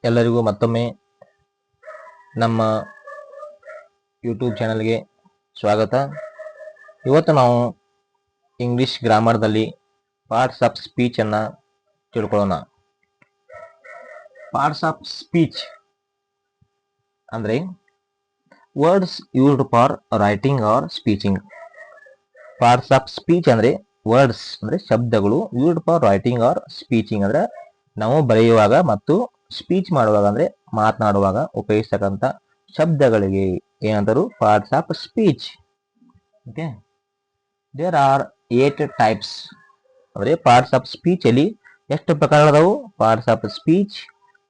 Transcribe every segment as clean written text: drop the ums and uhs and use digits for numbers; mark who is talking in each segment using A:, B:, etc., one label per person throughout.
A: ಎಲ್ಲರಿಗೂ ಮತ್ತೊಮ್ಮೆ ನಮ್ಮ ಯೂಟ್ಯೂಬ್ ಚಾನಲ್ಗೆ ಸ್ವಾಗತ. ಇವತ್ತು ನಾವು ಇಂಗ್ಲಿಷ್ ಗ್ರಾಮರ್ದಲ್ಲಿ ಪಾರ್ಟ್ಸ್ ಆಫ್ ಸ್ಪೀಚ್ ಅನ್ನ ತಿಳ್ಕೊಳ್ಳೋಣ. ಪಾರ್ಟ್ಸ್ ಆಫ್ ಸ್ಪೀಚ್ ಅಂದ್ರೆ words used for writing or speeching. Parts of speech ಅಂದ್ರೆ ವರ್ಡ್ಸ್ ಅಂದ್ರೆ ಶಬ್ದಗಳು, used for writing or speeching ಅಂದ್ರೆ ನಾವು ಬರೆಯುವಾಗ ಮತ್ತು ಸ್ಪೀಚ್ ಮಾಡುವಾಗ ಅಂದ್ರೆ ಮಾತನಾಡುವಾಗ ಉಪಯೋಗಿಸ್ತಕ್ಕಂಥ ಶಬ್ದಗಳಿಗೆ ಏನಂತಾರು parts of speech. Okay, there are 8 types. ಅಂದ್ರೆ ಪಾರ್ಟ್ಸ್ ಆಫ್ ಸ್ಪೀಚ್ ಅಲ್ಲಿ ಎಷ್ಟು ಪ್ರಕಾರಗಳದಾವು? ಪಾರ್ಟ್ಸ್ ಆಫ್ ಸ್ಪೀಚ್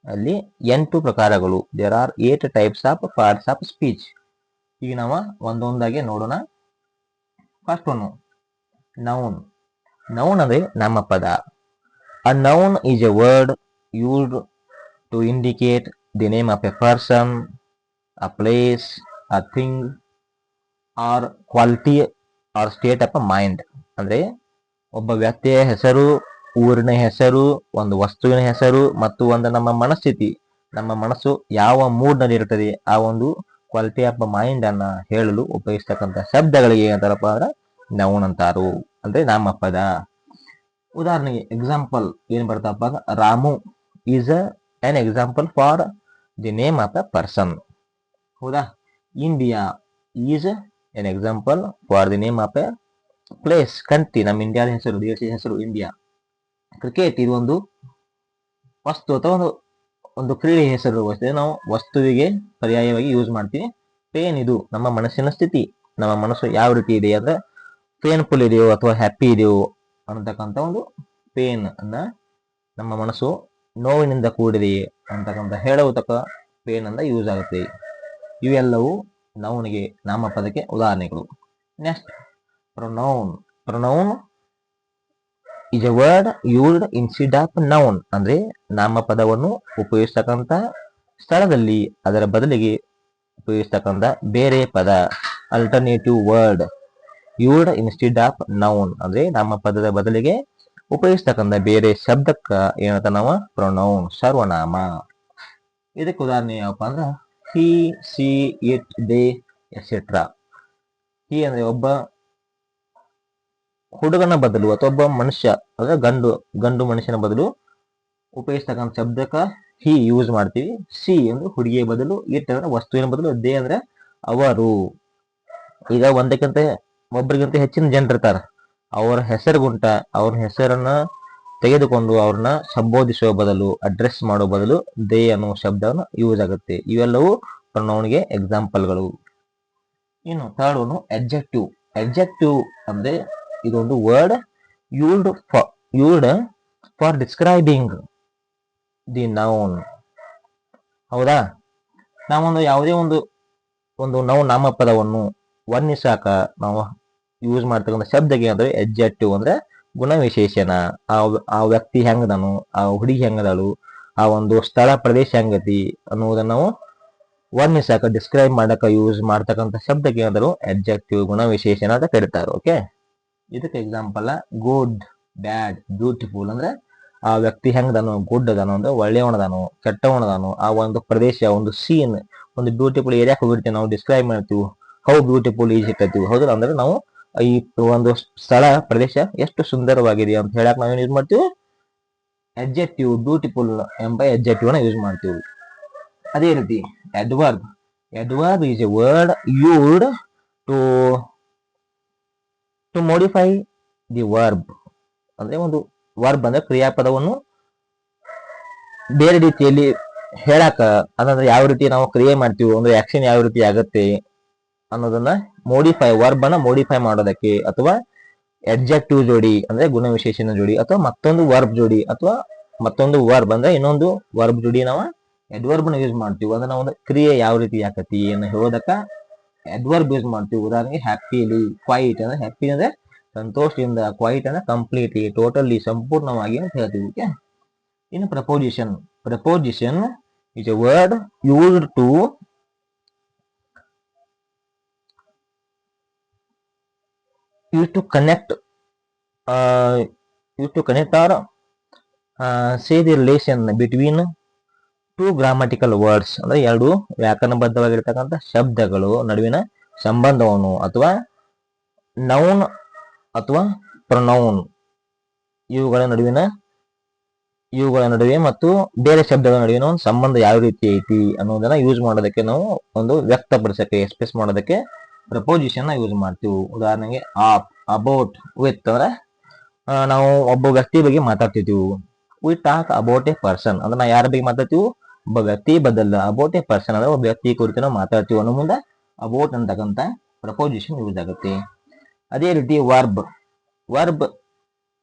A: ಅಲ್ಲಿ 8 ಪ್ರಕಾರಗಳು. There are 8 types of parts of speech. ಈಗ ನಾವು ಒಂದೊಂದಾಗಿ ನೋಡೋಣ. First one, noun. ನೌನ್ ಅಂದ್ರೆ ನಾಮಪದ. A noun is a word used to indicate the name of a person, a place, a thing, or quality or state of mind. ಅಂದ್ರೆ ಒಬ್ಬ ವ್ಯಕ್ತಿಯ ಹೆಸರು, ಊರಿನ ಹೆಸರು, ಒಂದು ವಸ್ತುವಿನ ಹೆಸರು ಮತ್ತು ಒಂದು ನಮ್ಮ ಮನಸ್ಥಿತಿ, ನಮ್ಮ ಮನಸ್ಸು ಯಾವ ಮೂಡ್ ನಲ್ಲಿ ಇರ್ತದೆ ಆ ಒಂದು ಕ್ವಾಲಿಟಿ ಆಫ್ ಮೈಂಡ್ ಅನ್ನ ಹೇಳಲು ಉಪಯೋಗಿಸ್ತಕ್ಕಂಥ ಶಬ್ದಗಳಿಗೆ ಏನಂತಾರಪ್ಪ ಅಂದ್ರೆ ನೌನ್ ಅಂತಾರು, ಅಂದ್ರೆ ನಾಮಪದ. ಉದಾಹರಣೆಗೆ ಎಕ್ಸಾಂಪಲ್ ಏನ್ ಬರ್ತಾಪ, Ramu is an example for the name of a person. ಹೌದಾ? India is an example for the name of a place, country, ನಮ್ಮ ಇಂಡಿಯಾದ ಹೆಸರು, ದೇಶದ ಹೆಸರು ಇಂಡಿಯಾ. ಕ್ರಿಕೆಟ್ ಇದು ಒಂದು ವಸ್ತು ಅಥವಾ ಒಂದು ಕ್ರೀಡೆ ಹೆಸರು. ನಾವು ವಸ್ತುವಿಗೆ ಪರ್ಯಾಯವಾಗಿ ಯೂಸ್ ಮಾಡ್ತೀವಿ. ಪೇನ್ ಇದು ನಮ್ಮ ಮನಸ್ಸಿನ ಸ್ಥಿತಿ, ನಮ್ಮ ಮನಸ್ಸು ಯಾವ ರೀತಿ ಇದೆ ಅಂದ್ರೆ ಪೇನ್ಫುಲ್ ಇದೆಯೋ ಅಥವಾ ಹ್ಯಾಪಿ ಇದೆಯೋ ಅಂತಕ್ಕಂಥ ಒಂದು ಪೇನ್ ಅನ್ನ, ನಮ್ಮ ಮನಸ್ಸು ನೋವಿನಿಂದ ಕೂಡಿದೆ ಅಂತಕ್ಕಂಥ ಹೇಳುವುದಕ್ಕ ಪೇನ್ ಅಂತ ಯೂಸ್ ಆಗುತ್ತೆ. ಇವೆಲ್ಲವೂ ನೌನ್ಗೆ, ನಾಮಪದಕ್ಕೆ ಉದಾಹರಣೆಗಳು. Next, pronoun. Pronoun is a word used instead of noun. ಅಂದ್ರೆ ನಾಮಪದವನ್ನು ಉಪಯೋಗಿಸ್ತಕ್ಕಂಥ ಸ್ಥಳದಲ್ಲಿ ಅದರ ಬದಲಿಗೆ ಉಪಯೋಗಿಸ್ತಕ್ಕಂಥ ಬೇರೆ ಪದ, alternative word used instead of noun. ಅಂದ್ರೆ ನಾಮಪದದ ಬದಲಿಗೆ ಉಪಯೋಗಿಸ್ತಕ್ಕಂಥ ಬೇರೆ ಶಬ್ದಕ್ಕ ಏನಂತ ನಾವು ಪ್ರೊನೌನ್, ಸರ್ವನಾಮ. ಇದಕ್ಕೆ ಉದಾಹರಣೆ ಯಾವಪ್ಪ ಅಂದ್ರ ಹಿ, ಸಿ, ಇಟ್, ದೇ ಎಕ್ಸೆಟ್ರಾ. ಹಿ ಅಂದ್ರೆ ಒಬ್ಬ ಹುಡುಗನ ಬದಲು ಅಥವಾ ಒಬ್ಬ ಮನುಷ್ಯ ಅಂದ್ರೆ ಗಂಡು ಮನುಷ್ಯನ ಬದಲು ಉಪಯೋಗಿಸ್ತಕ್ಕಂಥ ಶಬ್ದಕ್ಕ ಹಿ ಯೂಸ್ ಮಾಡ್ತೀವಿ. ಸಿ ಅಂದ್ರೆ ಹುಡುಗಿಯ ಬದಲು, ಇಟ್ ಅಂದ್ರೆ ವಸ್ತುವಿನ ಬದಲು, ದೇ ಅಂದ್ರೆ ಅವರು. ಈಗ ಒಂದಕ್ಕಿಂತ ಒಬ್ಬರಿಗಿಂತ ಹೆಚ್ಚಿನ ಜನರಿರ್ತಾರ, ಅವರ ಹೆಸರುಗುಂಟ ಅವ್ರ ಹೆಸರನ್ನ ತೆಗೆದುಕೊಂಡು ಅವ್ರನ್ನ ಸಂಬೋಧಿಸುವ ಬದಲು, ಅಡ್ರೆಸ್ ಮಾಡೋ ಬದಲು ದೇ ಅನ್ನೋ ಶಬ್ದವನ್ನು ಯೂಸ್ ಆಗುತ್ತೆ. ಇವೆಲ್ಲವೂ ಪ್ರೊನೌನ್ಗೆ ಎಕ್ಸಾಂಪಲ್ಗಳು. ಇನ್ನು ಥರ್ಡ್ ಒನ್, ಅಡ್ಜೆಕ್ಟಿವ್. ಅಡ್ಜೆಕ್ಟಿವ್ ಅಂದ್ರೆ ಇದೊಂದು word used for describing the noun. ಹೌದಾ? ನಾವೊಂದು ಯಾವುದೇ ಒಂದು ನಾಮಪದವನ್ನು ವರ್ಣಿಸಾಕ ನಾವು ಯೂಸ್ ಮಾಡ್ತಕ್ಕಂಥ ಶಬ್ದಕ್ಕೆ ಅಂದ್ರೆ ಅಡ್ಜೆಕ್ಟಿವ್ ಅಂದ್ರೆ ಗುಣವಿಶೇಷಣ. ಆ ವ್ಯಕ್ತಿ ಹೆಂಗದನು, ಆ ಹುಡುಗಿ ಹೆಂಗದಳು, ಆ ಒಂದು ಸ್ಥಳ ಪ್ರದೇಶ ಹೆಂಗತಿ ಅನ್ನುವುದನ್ನು ನಾವು ವರ್ಣಿಸಾಕ, ಡಿಸ್ಕ್ರೈಬ್ ಮಾಡಕ ಯೂಸ್ ಮಾಡ್ತಕ್ಕಂಥ ಶಬ್ದಕ್ಕೆ ಏನಾದ್ರು ಅಡ್ಜೆಕ್ಟಿವ್, ಗುಣವಿಶೇಷಣ ಅಂತ ಕರೀತಾರೆ. ಓಕೆ, ಇದಕ್ಕೆ ಎಕ್ಸಾಂಪಲ್ ಗುಡ್, ಬ್ಯಾಡ್, ಬ್ಯೂಟಿಫುಲ್. ಅಂದ್ರೆ ಆ ವ್ಯಕ್ತಿ ಹೆಂಗದನು, ಗುಡ್ ಅದನು ಅಂದ್ರೆ ಒಳ್ಳೆಯವನದನು, ಕೆಟ್ಟವನದನು, ಆ ಒಂದು ಪ್ರದೇಶ, ಒಂದು ಸೀನ್, ಒಂದು ಬ್ಯೂಟಿಫುಲ್ ಏರಿಯಾಕ್ಕೆ ಹೋಗಿರ್ತೀವಿ ನಾವು, ಡಿಸ್ಕ್ರೈಬ್ ಮಾಡ್ತೀವಿ. ಹೌ ಬ್ಯೂಟಿಫುಲ್ ಈಸ್ ಇಟ್ ಅಂತೀವಿ. ಹೌದು, ಅಂದ್ರೆ ನಾವು ಈ ಒಂದು ಸ್ಥಳ ಪ್ರದೇಶ ಎಷ್ಟು ಸುಂದರವಾಗಿದೆ ಅಂತ ಹೇಳಕ್ ನಾವೇನ್ ಯೂಸ್ ಮಾಡ್ತೀವಿ? ಅಡ್ಜೆಕ್ಟಿವ್, ಬ್ಯೂಟಿಫುಲ್ ಎಂಬ ಅಡ್ಜೆಕ್ಟಿವ್ ನ ಯೂಸ್ ಮಾಡ್ತೀವಿ. ಅದೇ ರೀತಿ adverb. Adverb is a word used to modify the verb. ಅಂದ್ರೆ ಒಂದು ವರ್ಬ್ ಅಂದ್ರೆ ಕ್ರಿಯಾಪದವನ್ನು ಬೇರೆ ರೀತಿಯಲ್ಲಿ ಹೇಳಕ, ಅದಂದ್ರೆ ಯಾವ ರೀತಿ ನಾವು ಕ್ರಿಯೆ ಮಾಡ್ತೀವಿ, ಒಂದು ಆಕ್ಷನ್ ಯಾವ ರೀತಿ ಆಗತ್ತೆ ಅನ್ನೋದನ್ನ ಮೋಡಿಫೈ, ವರ್ಬ್ ಅನ್ನ ಮೋಡಿಫೈ ಮಾಡೋದಕ್ಕೆ, ಅಥವಾ ಅಡ್ಜೆಕ್ಟಿವ್ ಜೋಡಿ ಅಂದ್ರೆ ಗುಣವಿಶೇಷಣ ಜೋಡಿ, ಅಥವಾ ಮತ್ತೊಂದು ವರ್ಬ್ ಜೋಡಿ, ಅಥವಾ ಮತ್ತೊಂದು ವರ್ಬ್ ಅಂದ್ರೆ ಇನ್ನೊಂದು ವರ್ಬ್ ಜೋಡಿ ನಾವು ಅಡ್ವರ್ಬ್ ನ ಯೂಸ್ ಮಾಡ್ತೀವಿ. ಅಂದ್ರೆ ನಾವು ಒಂದು ಕ್ರಿಯೆ ಯಾವ ರೀತಿ ಆಕತಿ ಅನ್ನ ಹೇಳೋದಕ್ಕ ಅಡ್ವರ್ಬ್ ಯೂಸ್ ಮಾಡ್ತೀವಿ. ಉದಾಹರಣೆಗೆ ಹ್ಯಾಪಿಲಿ, ಕ್ವೈಟ್ ಅಂದ್ರೆ ಹ್ಯಾಪಿ ಅಂದ್ರೆ ಸಂತೋಷದಿಂದ, ಕ್ವೈಟ್ ಅಂದ್ರೆ ಕಂಪ್ಲೀಟ್ಲಿ, ಟೋಟಲಿ, ಸಂಪೂರ್ಣವಾಗಿ ಅಂತ ಹೇಳ್ತೀವಿ. ಓಕೆ, ಇನ್ನು preposition. Preposition is a word used to connect or say the relation between two grammatical words ಅಂದ್ರೆ ಎರಡು ವ್ಯಾಕರಣಬದ್ಧವಾಗಿರ್ತಕ್ಕಂಥ ಶಬ್ದಗಳು ನಡುವಿನ ಸಂಬಂಧವನ್ನು ಅಥವಾ ನೌನ್ ಅಥವಾ ಪ್ರೊನೌನ್ ಇವುಗಳ ನಡುವೆ ಮತ್ತು ಬೇರೆ ಶಬ್ದಗಳ ನಡುವಿನ ಒಂದು ಸಂಬಂಧ ಯಾವ ರೀತಿ ಐತಿ ಅನ್ನೋದನ್ನ ಯೂಸ್ ಮಾಡೋದಕ್ಕೆ ನಾವು ಒಂದು ವ್ಯಕ್ತಪಡಿಸಕ್ಕೆ ಎಕ್ಸ್ಪ್ರೆಸ್ ಮಾಡೋದಕ್ಕೆ ಪ್ರಪೋಸಿಷನ್ ಯೂಸ್ ಮಾಡ್ತೀವಿ. ಉದಾಹರಣೆಗೆ ಆಪ್, ಅಬೌಟ್, ವಿತ್ ಅಂದ್ರೆ ನಾವು ಒಬ್ಬ ವ್ಯಕ್ತಿ ಬಗ್ಗೆ ಮಾತಾಡ್ತಿದ್ದೀವಿ. We talk about a person ಅಂದ್ರೆ ನಾವು ಯಾರ ಬಗ್ಗೆ ಮಾತಾಡ್ತೀವಿ, ಒಬ್ಬ ವ್ಯಕ್ತಿ ಬದಲ್ಲ ಅಬೌಟ್ ಎ ಪರ್ಸನ್ ಅಂದ್ರೆ ಒಬ್ಬ ವ್ಯಕ್ತಿ ಕುರಿತು ನಾವು ಮಾತಾಡ್ತೀವಿ ಅನ್ನೋ ಮುಂದೆ ಅಬೌಟ್ ಅಂತಕ್ಕಂಥ ಪ್ರಪೋಸಿಷನ್ ಯೂಸ್ ಆಗುತ್ತೆ. ಅದೇ ರೀತಿ verb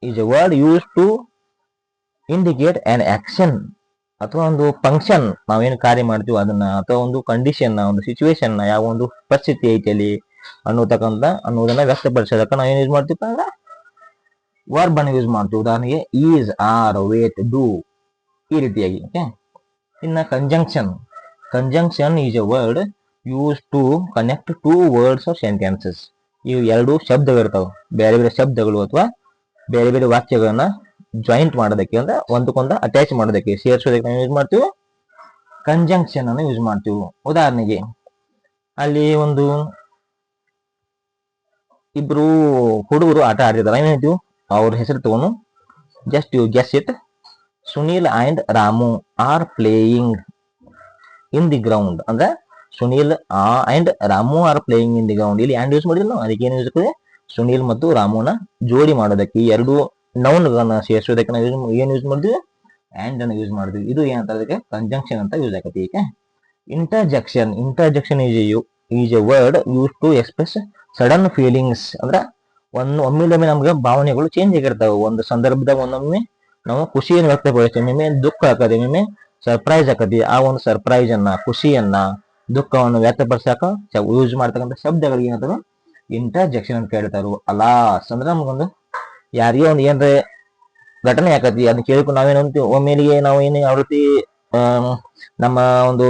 A: is a word use to indicate an action ಅಥವಾ ಒಂದು ಫಂಕ್ಷನ್ ನಾವೇನು ಕಾರ್ಯ ಮಾಡ್ತೀವಿ ಅದನ್ನ, ಅಥವಾ ಒಂದು ಕಂಡೀಷನ್, ಒಂದು ಸಿಚುವೇಶನ್, ಯಾವ ಒಂದು ಪರಿಸ್ಥಿತಿ ಐತಿ ಅಲ್ಲಿ ಅನ್ನೋದನ್ನ ವ್ಯಕ್ತಪಡಿಸೋದಕ್ಕೆ ನಾವೇನು ಯೂಸ್ ಮಾಡ್ತೀವಿ ಅಂದ್ರೆ ವರ್ಬ್ ಅನ್ನು ಯೂಸ್ ಮಾಡ್ತೀವಿ. ಉದಾಹರಣೆಗೆ ಈಸ್, ಆರ್, ವೇಟ್, ಡೂ ಈ ರೀತಿಯಾಗಿ. ಓಕೆ, ಇನ್ನ conjunction is a word use to connect two words or sentences. ಇವು ಎರಡು ಶಬ್ದಗಳಿರ್ತಾವೆ, ಬೇರೆ ಬೇರೆ ಶಬ್ದಗಳು ಅಥವಾ ಬೇರೆ ಬೇರೆ ವಾಕ್ಯಗಳನ್ನ ಜಾಯಿಂಟ್ ಮಾಡೋದಕ್ಕೆ ಅಂದ್ರೆ ಒಂದಕ್ಕೊಂದು ಅಟ್ಯಾಚ್ ಮಾಡೋದಕ್ಕೆ, ಸೇರಿಸೋದಕ್ಕೆ ನಾವು ಯೂಸ್ ಮಾಡ್ತೀವಿ ಕಂಜಂಕ್ಷನ್ ಅನ್ನು ಯೂಸ್ ಮಾಡ್ತೀವಿ. ಉದಾಹರಣೆಗೆ ಅಲ್ಲಿ ಒಂದು ಇಬ್ರು ಹುಡುಗರು ಆಟ ಆಡ್ತಿದ್ದಾರೆ, ಏನ್ ಹೇಳ್ತೀವಿ ಅವ್ರ ಹೆಸರು ತಗೊಂಡು just you guess it. Sunil and Ramu are playing in the ground ಅಂದ್ರೆ Sunil and Ramu are playing in the ground. ಇಲ್ಲಿ ಅಂಡ್ ಯೂಸ್ ಮಾಡಿಲ್ಲ, ಅದಕ್ಕೆ ಏನು ಯೂಸ್ ಆಗ್ತದೆ, ಸುನೀಲ್ ಮತ್ತು ರಾಮುನ ಜೋಡಿ ಮಾಡೋದಕ್ಕೆ, ಎರಡು ನೌನ್ ಗಳನ್ನ ಸೇರಿಸೋದಕ್ಕೆ ನಾವು ಏನ್ ಯೂಸ್ ಮಾಡಿದ್ವಿ, ಅಂಡ್ ಅನ್ನು ಯೂಸ್ ಮಾಡಿದ್ವಿ. ಇದು ಏನಂತ ಅದಕ್ಕೆ ಕಂಜಂಕ್ಷನ್ ಅಂತ ಯೂಸ್ ಆಗತ್ತೆ. ಈಗ interjection is a word use to express sudden feelings ಅಂದ್ರೆ ಒಮ್ಮೆಲೊಮ್ಮೆ ನಮ್ಗೆ ಭಾವನೆಗಳು ಚೇಂಜ್ ಆಗಿರ್ತಾವೆ. ಒಂದು ಸಂದರ್ಭದಾಗ ಒಂದೊಮ್ಮೆ ನಾವು ಖುಷಿಯನ್ನು ವ್ಯಕ್ತಪಡಿಸ್ತೀವಿ, ಒಮ್ಮೆ ದುಃಖ ಆಕತಿ, ಒಮ್ಮೆ ಸರ್ಪ್ರೈಸ್ ಆಕತಿ. ಆ ಒಂದು ಸರ್ಪ್ರೈಸ್ ಅನ್ನ, ಖುಷಿಯನ್ನ, ದುಃಖವನ್ನು ವ್ಯಕ್ತಪಡಿಸಾಕ ಯೂಸ್ ಮಾಡ್ತಕ್ಕಂಥ ಶಬ್ದಗಳಿಗೆ ಏನಂತಾರೆ ಇಂಟರ್ಜೆಕ್ಷನ್ ಅಂತ ಹೇಳ್ತಾರು. ಅಲಾಸ್ ಅಂದ್ರೆ ನಮ್ಗೊಂದು ಯಾರಿಗೋ ಒಂದು ಏನ್ರ ಘಟನೆ ಆಕತಿ, ಅದನ್ನ ಕೇಳ್ಕೊಂಡು ನಾವೇನಂತೀವಿ ಒಮ್ಮೆಲಿಗೆ ನಾವು ಏನು ಯಾವ ರೀತಿ ನಮ್ಮ ಒಂದು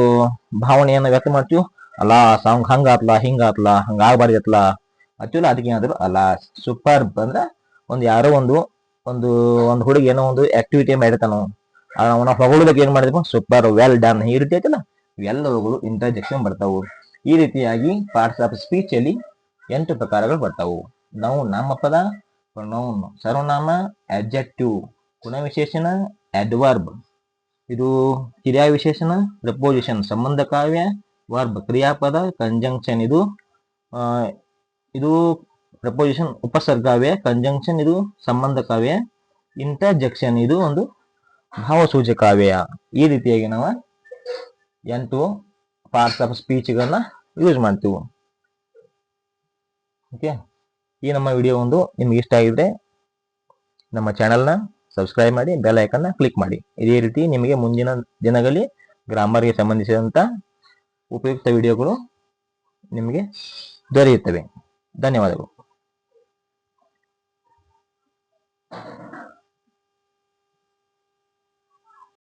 A: ಭಾವನೆಯನ್ನ ವ್ಯಕ್ತ ಮಾಡ್ತೀವಿ, ಅಲಾಸ್ ಹಂಗ ಹಂಗಾತ್ಲ, ಹಿಂಗಾತ್ಲ, ಹಂಗ ಆಗ್ಬಾರ್ದತ್ಲ ಆಕ್ಚುಲಿ ಅದಕ್ಕೆ ಏನಾದ್ರು ಅಲಾಸ್. ಸೂಪರ್ಬ್ ಅಂದ್ರೆ ಒಂದು ಯಾರೋ ಒಂದು ಒಂದು ಒಂದು ಹುಡುಗಿ ಏನೋ ಒಂದು ಆಕ್ಟಿವಿಟಿ ಮಾಡಿರ್ತಾನ, ಅವನ ಹೊಗಳೋದಕ್ಕೆ ಏನ್ ಮಾಡಿದ್ವಿ ಸೂಪರ್, ವೆಲ್ ಡನ್, ಈ ರೀತಿ ಆಯ್ತಲ್ಲ, ಇವೆಲ್ಲವುಗಳು ಇಂಟರ್ಜೆಕ್ಷನ್ ಬರ್ತಾವು. ಈ ರೀತಿಯಾಗಿ ಪಾರ್ಟ್ಸ್ ಆಫ್ ಸ್ಪೀಚ್ ಅಲ್ಲಿ 8 ಪ್ರಕಾರಗಳು ಬರ್ತಾವು. ನಾವು ನಾಮಪದ, ಪ್ರೊನೌನ್, ಸರ್ವನಾಮ, ಅಡ್ಜೆಕ್ಟಿವ್, ಗುಣವಿಶೇಷಣ, ಅಡ್ವರ್ಬ್, ಇದು ಕ್ರಿಯಾ ವಿಶೇಷಣ, ಪ್ರಪೋಸಿಷನ್, ಸಂಬಂಧ ಕಾವ್ಯ, ವರ್ಬ್ ಕ್ರಿಯಾಪದ, ಕಂಜಂಕ್ಷನ್ ಇದು ಪ್ರಪೋಸಿಷನ್ ಉಪಸರ್ಗಾವ್ಯ, ಕಂಜಂಕ್ಷನ್ ಇದು ಸಂಬಂಧ ಕಾವ್ಯ, ಇಂಟರ್ಜೆಕ್ಷನ್ ಇದು ಒಂದು ಭಾವಸೂಚಕಾವ್ಯ. ಈ ರೀತಿಯಾಗಿ ನಾವು 8 ಪಾರ್ಟ್ಸ್ ಆಫ್ ಸ್ಪೀಚ್ ಗಳನ್ನ ಯೂಸ್ ಮಾಡ್ತೀವಿ. ಓಕೆ, ಈ ನಮ್ಮ ವಿಡಿಯೋ ಒಂದು ನಿಮ್ಗೆ ಇಷ್ಟ ಆಗಿದ್ರೆ ನಮ್ಮ ಚಾನೆಲ್ನ ಸಬ್ಸ್ಕ್ರೈಬ್ ಮಾಡಿ, ಬೆಲ್ ಐಕನ್ನ ಕ್ಲಿಕ್ ಮಾಡಿ. ಇದೇ ರೀತಿ ನಿಮಗೆ ಮುಂದಿನ ದಿನಗಳಲ್ಲಿ ಗ್ರಾಮರ್ಗೆ ಸಂಬಂಧಿಸಿದಂಥ ಉಪಯುಕ್ತ ವಿಡಿಯೋಗಳು ನಿಮಗೆ ದೊರೆಯುತ್ತವೆ. ಧನ್ಯವಾದಗಳು.